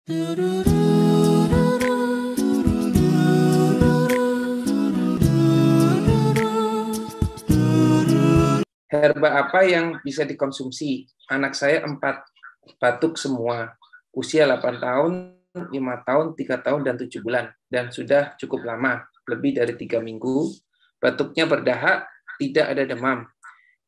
Herba apa yang bisa dikonsumsi? Anak saya 4, batuk semua. Usia 8 tahun, 5 tahun, 3 tahun, dan 7 bulan. Dan sudah cukup lama, lebih dari 3 minggu. Batuknya berdahak, tidak ada demam.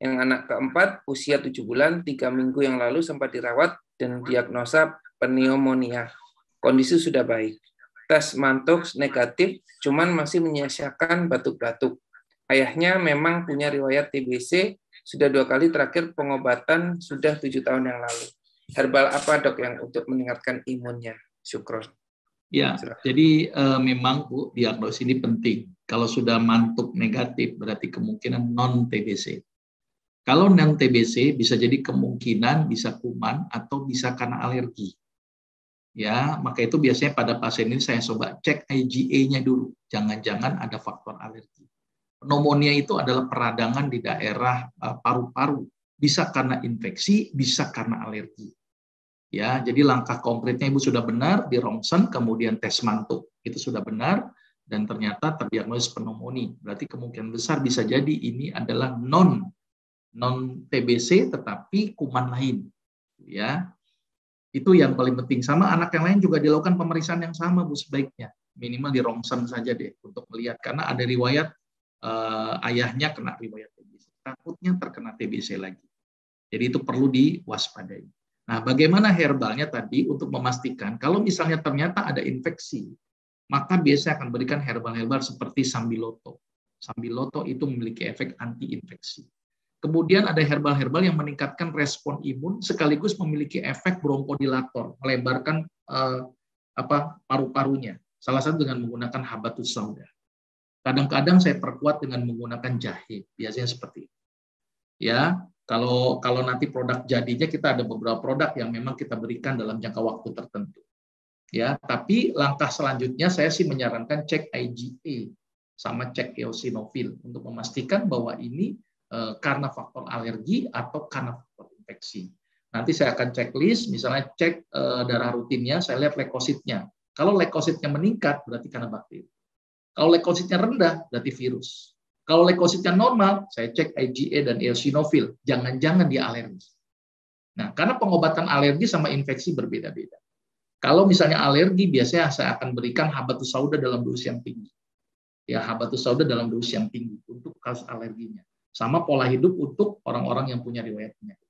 Yang anak keempat, usia 7 bulan, 3 minggu yang lalu sempat dirawat dan diagnosa pneumonia. Kondisi sudah baik. Tes Mantoux negatif, cuman masih menyisakan batuk-batuk. Ayahnya memang punya riwayat TBC, sudah 2 kali, terakhir pengobatan sudah 7 tahun yang lalu. Herbal apa dok yang untuk meningkatkan imunnya? Syukron. Ya, jadi memang Bu, diagnosis ini penting. Kalau sudah mantuk negatif berarti kemungkinan non-TBC. Kalau non-TBC bisa jadi kemungkinan bisa kuman atau bisa karena alergi. Ya, maka itu biasanya pada pasien ini saya coba cek IgA-nya dulu. Jangan-jangan ada faktor alergi. Pneumonia itu adalah peradangan di daerah paru-paru. Bisa karena infeksi, bisa karena alergi. Ya, jadi langkah konkretnya Ibu sudah benar, di ronsen, kemudian tes mantuk. Itu sudah benar, dan ternyata terdiagnosis pneumonia. Berarti kemungkinan besar bisa jadi ini adalah non-TBC, tetapi kuman lain. Ya, itu yang paling penting. Sama anak yang lain juga dilakukan pemeriksaan yang sama, Bu, sebaiknya. Minimal di ronsen saja deh, untuk melihat. Karena ada riwayat ayahnya kena riwayat TBC. Takutnya terkena TBC lagi. Jadi itu perlu diwaspadai. Nah, bagaimana herbalnya tadi untuk memastikan kalau misalnya ternyata ada infeksi, maka biasanya akan berikan herbal-herbal seperti sambiloto. Sambiloto itu memiliki efek anti-infeksi. Kemudian ada herbal-herbal yang meningkatkan respon imun sekaligus memiliki efek bronkodilator, melebarkan paru-parunya. Salah satu dengan menggunakan habatus sauda. Kadang-kadang saya perkuat dengan menggunakan jahe, biasanya seperti itu. Ya, kalau nanti produk jadinya kita ada beberapa produk yang memang kita berikan dalam jangka waktu tertentu. Ya, tapi langkah selanjutnya saya sih menyarankan cek IgA sama cek eosinofil untuk memastikan bahwa ini karena faktor alergi atau karena faktor infeksi. Nanti saya akan checklist, misalnya cek darah rutinnya, saya lihat leukositnya. Kalau leukositnya meningkat berarti karena bakteri. Kalau leukositnya rendah, berarti virus. Kalau leukositnya normal, saya cek IgA dan eosinofil. Jangan-jangan dia alergi. Nah, karena pengobatan alergi sama infeksi berbeda-beda. Kalau misalnya alergi, biasanya saya akan berikan habatus sauda dalam dosis yang tinggi. Ya, habatus sauda dalam dosis yang tinggi untuk kasus alerginya. Sama pola hidup untuk orang-orang yang punya riwayat penyakit.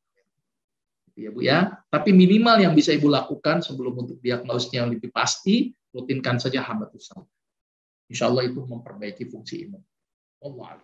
Ya, Bu ya. Tapi minimal yang bisa Ibu lakukan sebelum untuk diagnosisnya yang lebih pasti, rutinkan saja habatus sauda. Insya Allah itu memperbaiki fungsi imun. Allah.